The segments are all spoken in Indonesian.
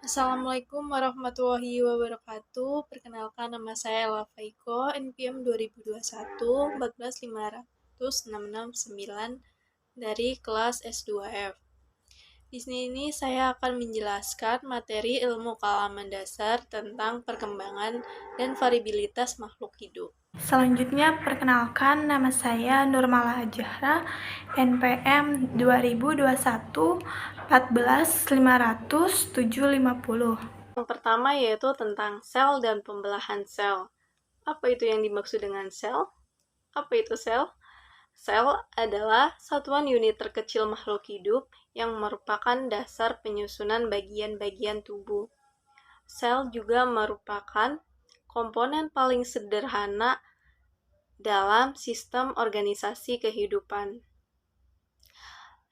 Assalamualaikum warahmatullahi wabarakatuh. Perkenalkan nama saya Ella Faiko, NPM 2021 1450669 dari kelas S2F. Di sini saya akan menjelaskan materi ilmu kealaman dasar tentang perkembangan dan variabilitas makhluk hidup. Selanjutnya, perkenalkan nama saya Nurmala Hajahra, NPM 2021 14500 Yang pertama yaitu tentang sel dan pembelahan sel. Apa itu yang dimaksud dengan sel? Apa itu sel? Sel adalah satuan unit terkecil makhluk hidup yang merupakan dasar penyusunan bagian-bagian tubuh. Sel juga merupakan komponen paling sederhana dalam sistem organisasi kehidupan.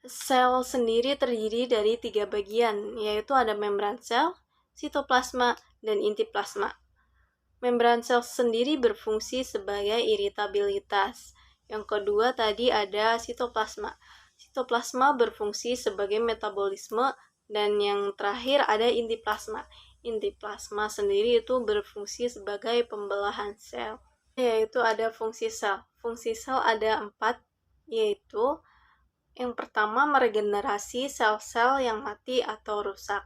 Sel sendiri terdiri dari 3 bagian, yaitu ada membran sel, sitoplasma, dan inti plasma. Membran sel sendiri berfungsi sebagai iritabilitas. Yang kedua tadi ada sitoplasma. Sitoplasma berfungsi sebagai metabolisme, dan yang terakhir ada inti plasma. Inti plasma sendiri itu berfungsi sebagai pembelahan sel. Yaitu ada fungsi sel. Fungsi sel ada 4, yaitu yang pertama meregenerasi sel-sel yang mati atau rusak.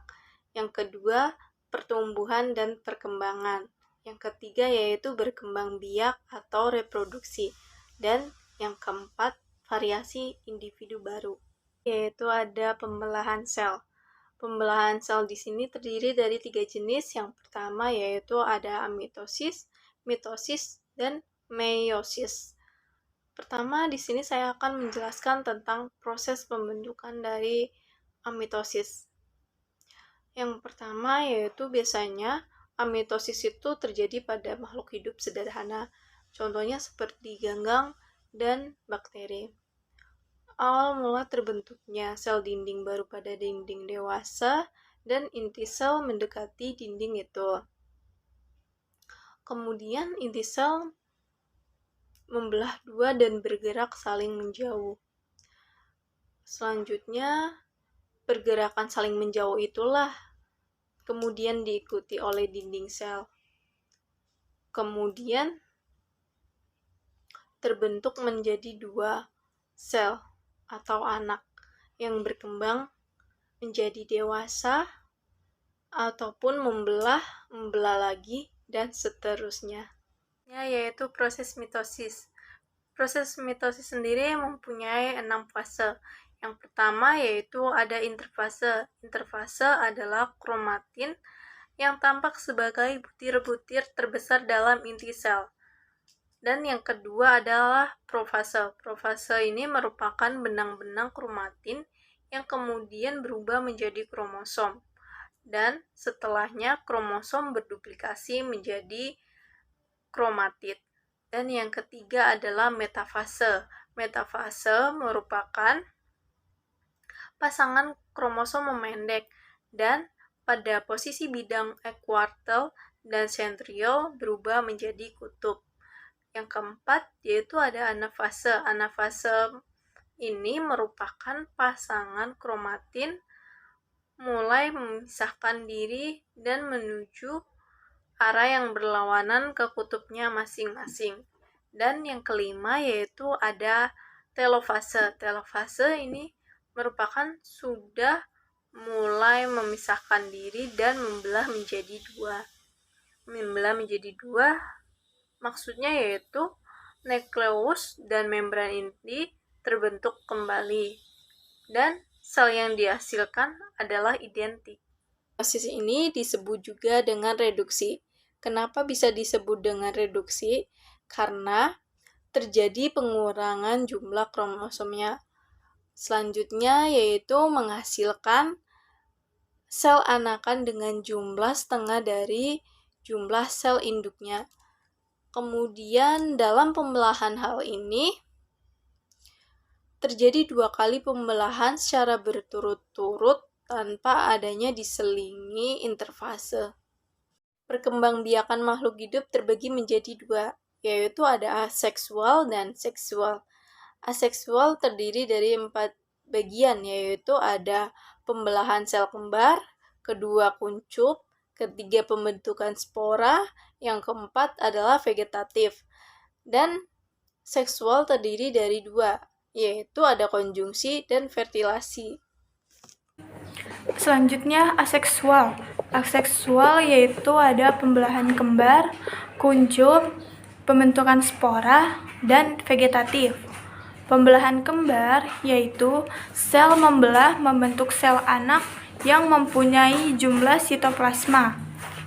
Yang kedua pertumbuhan dan perkembangan. Yang ketiga yaitu berkembang biak atau reproduksi. Dan yang keempat variasi individu baru, yaitu ada pembelahan sel. Pembelahan sel di sini terdiri dari 3 jenis. Yang pertama yaitu ada mitosis, mitosis, dan meiosis. Pertama, di sini saya akan menjelaskan tentang proses pembentukan dari mitosis. Yang pertama yaitu biasanya mitosis itu terjadi pada makhluk hidup sederhana. Contohnya seperti ganggang dan bakteri. Awal mula terbentuknya sel dinding baru pada dinding dewasa dan inti sel mendekati dinding itu. Kemudian inti sel membelah dua dan bergerak saling menjauh. Selanjutnya, pergerakan saling menjauh itulah kemudian diikuti oleh dinding sel. Kemudian terbentuk menjadi 2 sel atau anak yang berkembang menjadi dewasa ataupun membelah lagi, dan seterusnya. Yaitu proses mitosis. Proses mitosis sendiri mempunyai 6 fase. Yang pertama yaitu ada interfase. Interfase adalah kromatin yang tampak sebagai butir-butir terbesar dalam inti sel. Dan yang kedua adalah profase. Profase ini merupakan benang-benang kromatin yang kemudian berubah menjadi kromosom. Dan setelahnya kromosom berduplikasi menjadi kromatid. Dan yang ketiga adalah metafase. Metafase merupakan pasangan kromosom memendek dan pada posisi bidang ekuartel dan sentriol berubah menjadi kutub. Yang keempat yaitu ada anafase. Anafase ini merupakan pasangan kromatin mulai memisahkan diri dan menuju arah yang berlawanan ke kutubnya masing-masing. Dan yang kelima yaitu ada telofase. Telofase ini merupakan sudah mulai memisahkan diri dan membelah menjadi 2. Membelah menjadi 2 maksudnya yaitu nukleus dan membran inti terbentuk kembali dan sel yang dihasilkan adalah identik. Proses ini disebut juga dengan reduksi. Kenapa bisa disebut dengan reduksi? Karena terjadi pengurangan jumlah kromosomnya. Selanjutnya yaitu menghasilkan sel anakan dengan jumlah setengah dari jumlah sel induknya. Kemudian dalam pembelahan hal ini terjadi 2 kali pembelahan secara berturut-turut tanpa adanya diselingi interfase. Perkembangbiakan makhluk hidup terbagi menjadi 2, yaitu ada aseksual dan seksual. Aseksual terdiri dari 4 bagian, yaitu ada pembelahan sel kembar, kedua kuncup, ketiga pembentukan spora, yang keempat adalah vegetatif. Dan seksual terdiri dari dua, yaitu ada konjungsi dan fertilasi. Selanjutnya aseksual. Aseksual yaitu ada pembelahan kembar, kuncup, pembentukan spora, dan vegetatif. Pembelahan kembar yaitu sel membelah membentuk sel anak yang mempunyai jumlah sitoplasma.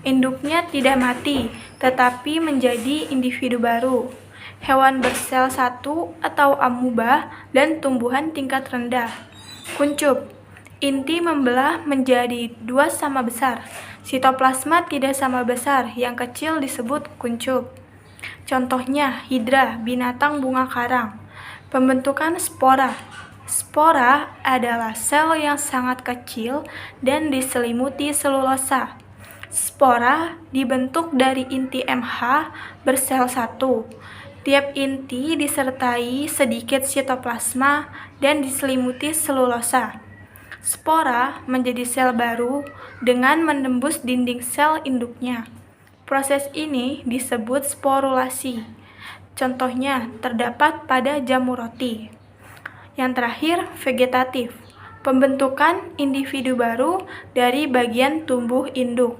Induknya tidak mati, tetapi menjadi individu baru. Hewan bersel satu atau amuba dan tumbuhan tingkat rendah. Kuncup. Inti membelah menjadi dua sama besar. Sitoplasma tidak sama besar, yang kecil disebut kuncup. Contohnya hidra, binatang bunga karang. Pembentukan spora. Spora adalah sel yang sangat kecil dan diselimuti selulosa. Spora dibentuk dari inti MH bersel satu. Tiap inti disertai sedikit sitoplasma dan diselimuti selulosa. Spora menjadi sel baru dengan menembus dinding sel induknya. Proses ini disebut sporulasi. Contohnya terdapat pada jamur roti. Yang terakhir, vegetatif. Pembentukan individu baru dari bagian tumbuh induk.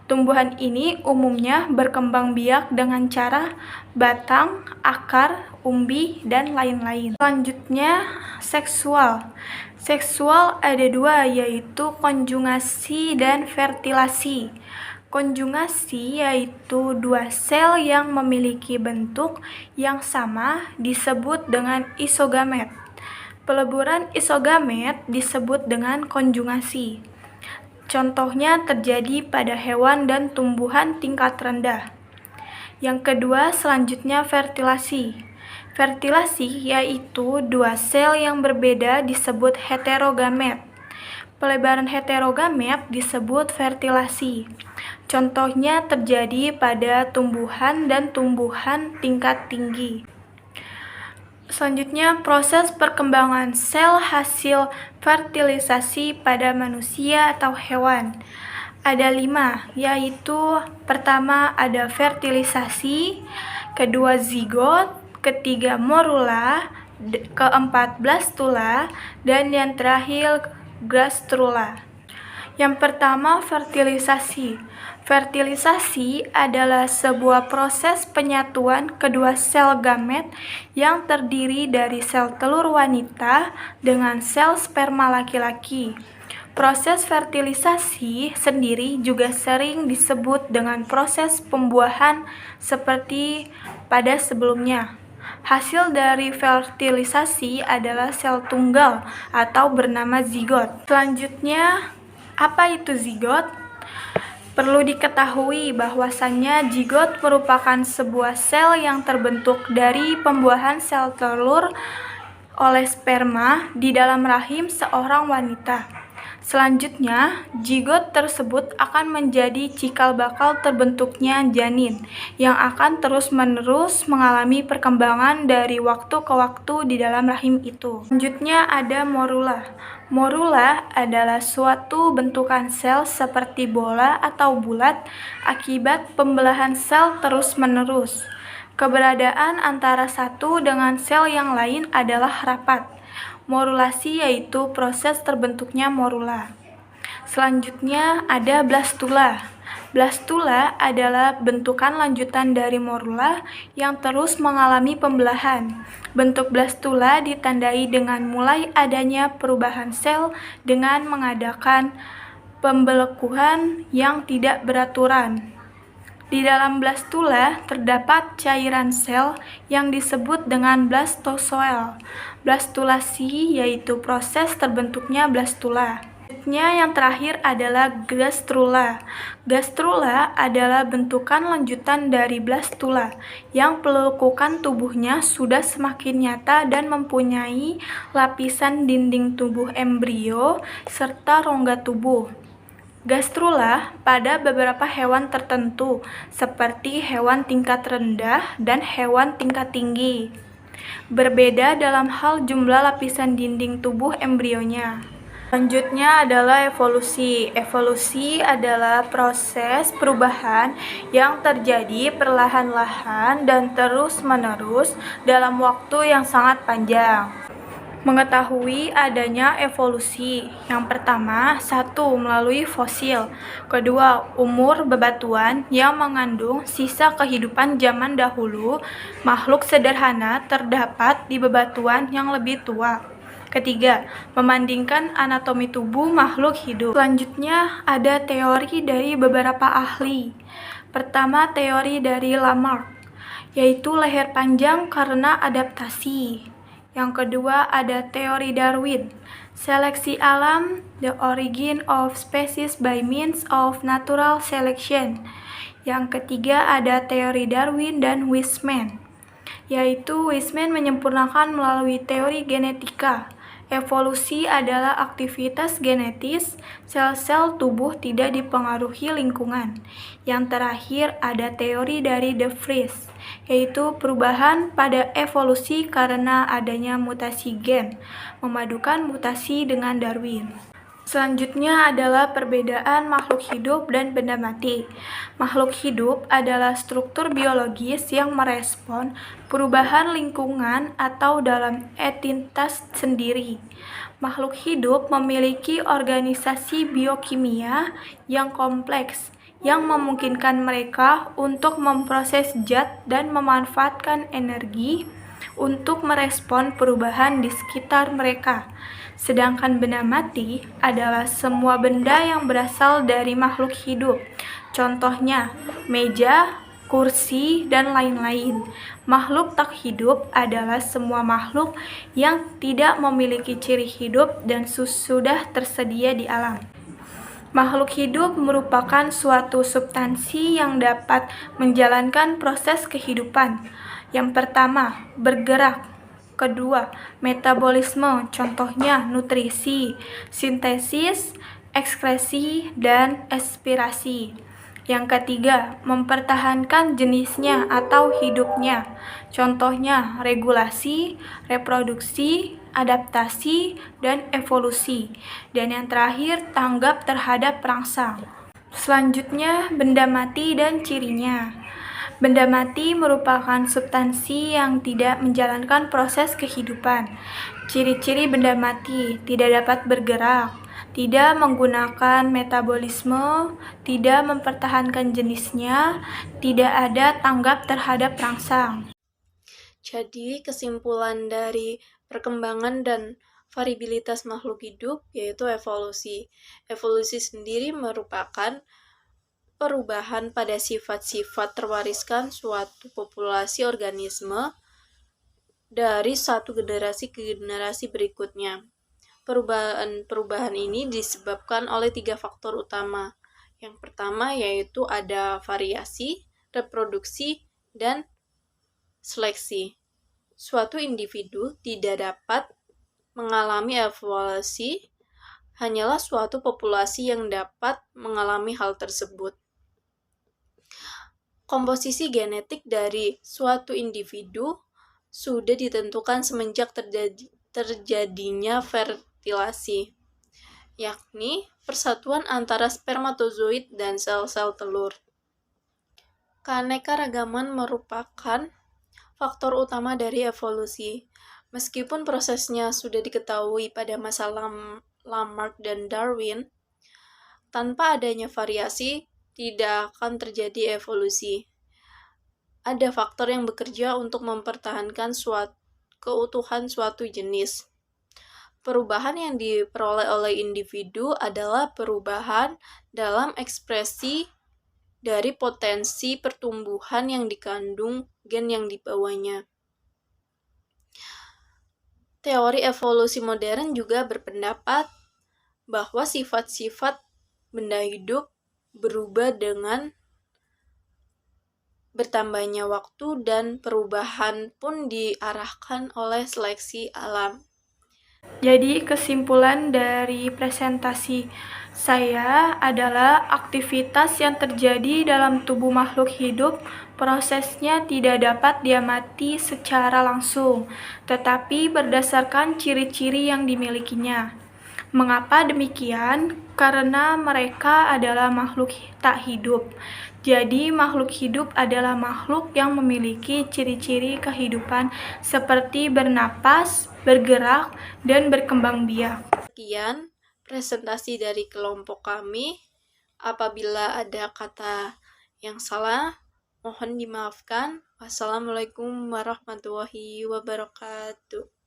Tumbuhan ini umumnya berkembang biak dengan cara batang, akar, umbi, dan lain-lain. Selanjutnya, seksual. Seksual ada dua, yaitu konjugasi dan fertilasi. Konjugasi yaitu dua sel yang memiliki bentuk yang sama disebut dengan isogamet. Peleburan isogamet disebut dengan konjugasi. Contohnya terjadi pada hewan dan tumbuhan tingkat rendah. Yang kedua, selanjutnya fertilasi. Fertilasi yaitu dua sel yang berbeda disebut heterogamet. Pelebaran heterogamet disebut fertilasi. Contohnya terjadi pada tumbuhan dan tumbuhan tingkat tinggi. Selanjutnya, proses perkembangan sel hasil fertilisasi pada manusia atau hewan. Ada 5, yaitu pertama ada fertilisasi, kedua zigot, ketiga morula, keempat blastula, dan yang terakhir gastrula. Yang pertama, fertilisasi. Fertilisasi adalah sebuah proses penyatuan kedua sel gamet yang terdiri dari sel telur wanita dengan sel sperma laki-laki. Proses fertilisasi sendiri juga sering disebut dengan proses pembuahan seperti pada sebelumnya. Hasil dari fertilisasi adalah sel tunggal atau bernama zigot. Selanjutnya, apa itu zigot? Perlu diketahui bahwasannya zigot merupakan sebuah sel yang terbentuk dari pembuahan sel telur oleh sperma di dalam rahim seorang wanita. Selanjutnya, zigot tersebut akan menjadi cikal bakal terbentuknya janin yang akan terus-menerus mengalami perkembangan dari waktu ke waktu di dalam rahim itu. Selanjutnya ada morula. Morula adalah suatu bentukan sel seperti bola atau bulat akibat pembelahan sel terus-menerus. Keberadaan antara satu dengan sel yang lain adalah rapat. Morulasi yaitu proses terbentuknya morula. Selanjutnya ada blastula. Blastula adalah bentukan lanjutan dari morula yang terus mengalami pembelahan. Bentuk blastula ditandai dengan mulai adanya perubahan sel dengan mengadakan pembelekuhan yang tidak beraturan. Di dalam blastula terdapat cairan sel yang disebut dengan blastozoel. Blastulasi yaitu proses terbentuknya blastula. Yang terakhir adalah gastrula. Gastrula adalah bentukan lanjutan dari blastula yang pelekukan tubuhnya sudah semakin nyata dan mempunyai lapisan dinding tubuh embrio serta rongga tubuh. Gastrula pada beberapa hewan tertentu, seperti hewan tingkat rendah dan hewan tingkat tinggi. Berbeda dalam hal jumlah lapisan dinding tubuh embrionya. Selanjutnya adalah evolusi. Evolusi adalah proses perubahan yang terjadi perlahan-lahan dan terus-menerus dalam waktu yang sangat panjang. Mengetahui adanya evolusi. Yang pertama, satu, melalui fosil. Kedua, umur bebatuan yang mengandung sisa kehidupan zaman dahulu. Makhluk sederhana terdapat di bebatuan yang lebih tua. Ketiga, membandingkan anatomi tubuh makhluk hidup. Selanjutnya, ada teori dari beberapa ahli. Pertama, teori dari Lamarck, yaitu leher panjang karena adaptasi. Yang kedua ada teori Darwin, seleksi alam, the origin of species by means of natural selection. Yang ketiga ada teori Darwin dan Weismann, yaitu Weismann menyempurnakan melalui teori genetika. Evolusi adalah aktivitas genetis, sel-sel tubuh tidak dipengaruhi lingkungan. Yang terakhir ada teori dari De Vries, yaitu perubahan pada evolusi karena adanya mutasi gen, memadukan mutasi dengan Darwin. Selanjutnya adalah perbedaan makhluk hidup dan benda mati. Makhluk hidup adalah struktur biologis yang merespon perubahan lingkungan atau dalam entitas sendiri. Makhluk hidup memiliki organisasi biokimia yang kompleks, yang memungkinkan mereka untuk memproses zat dan memanfaatkan energi untuk merespon perubahan di sekitar mereka. Sedangkan benda mati adalah semua benda yang berasal dari makhluk hidup. Contohnya, meja, kursi, dan lain-lain. Makhluk tak hidup adalah semua makhluk yang tidak memiliki ciri hidup dan sudah tersedia di alam. Makhluk hidup merupakan suatu substansi yang dapat menjalankan proses kehidupan. Yang pertama, bergerak. Kedua, metabolisme, contohnya nutrisi, sintesis, ekskresi, dan ekspirasi. Yang ketiga, mempertahankan jenisnya atau hidupnya, contohnya regulasi, reproduksi, adaptasi, dan evolusi. Dan yang terakhir, tanggap terhadap perangsang. Selanjutnya, benda mati dan cirinya. Benda mati merupakan substansi yang tidak menjalankan proses kehidupan. Ciri-ciri benda mati: tidak dapat bergerak, tidak menggunakan metabolisme, tidak mempertahankan jenisnya, tidak ada tanggap terhadap perangsang. Jadi, kesimpulan dari perkembangan dan variabilitas makhluk hidup yaitu evolusi. Evolusi sendiri merupakan perubahan pada sifat-sifat terwariskan suatu populasi organisme dari satu generasi ke generasi berikutnya. Perubahan ini disebabkan oleh 3 faktor utama. Yang pertama yaitu ada variasi, reproduksi, dan seleksi. Suatu individu tidak dapat mengalami evolusi, hanyalah suatu populasi yang dapat mengalami hal tersebut. Komposisi genetik dari suatu individu sudah ditentukan semenjak terjadinya fertilasi, yakni persatuan antara spermatozoid dan sel-sel telur. Keanekaragaman merupakan faktor utama dari evolusi. Meskipun prosesnya sudah diketahui pada masa Lamarck dan Darwin, tanpa adanya variasi, tidak akan terjadi evolusi. Ada faktor yang bekerja untuk mempertahankan keutuhan suatu jenis. Perubahan yang diperoleh oleh individu adalah perubahan dalam ekspresi dari potensi pertumbuhan yang dikandung gen yang dibawanya. Teori evolusi modern juga berpendapat bahwa sifat-sifat benda hidup berubah dengan bertambahnya waktu dan perubahan pun diarahkan oleh seleksi alam. Jadi kesimpulan dari presentasi saya adalah aktivitas yang terjadi dalam tubuh makhluk hidup, prosesnya tidak dapat diamati secara langsung, tetapi berdasarkan ciri-ciri yang dimilikinya. Mengapa demikian? Karena mereka adalah makhluk tak hidup. Jadi, makhluk hidup adalah makhluk yang memiliki ciri-ciri kehidupan seperti bernapas, bergerak, dan berkembang biak. Sekian presentasi dari kelompok kami. Apabila ada kata yang salah, mohon dimaafkan. Wassalamualaikum warahmatullahi wabarakatuh.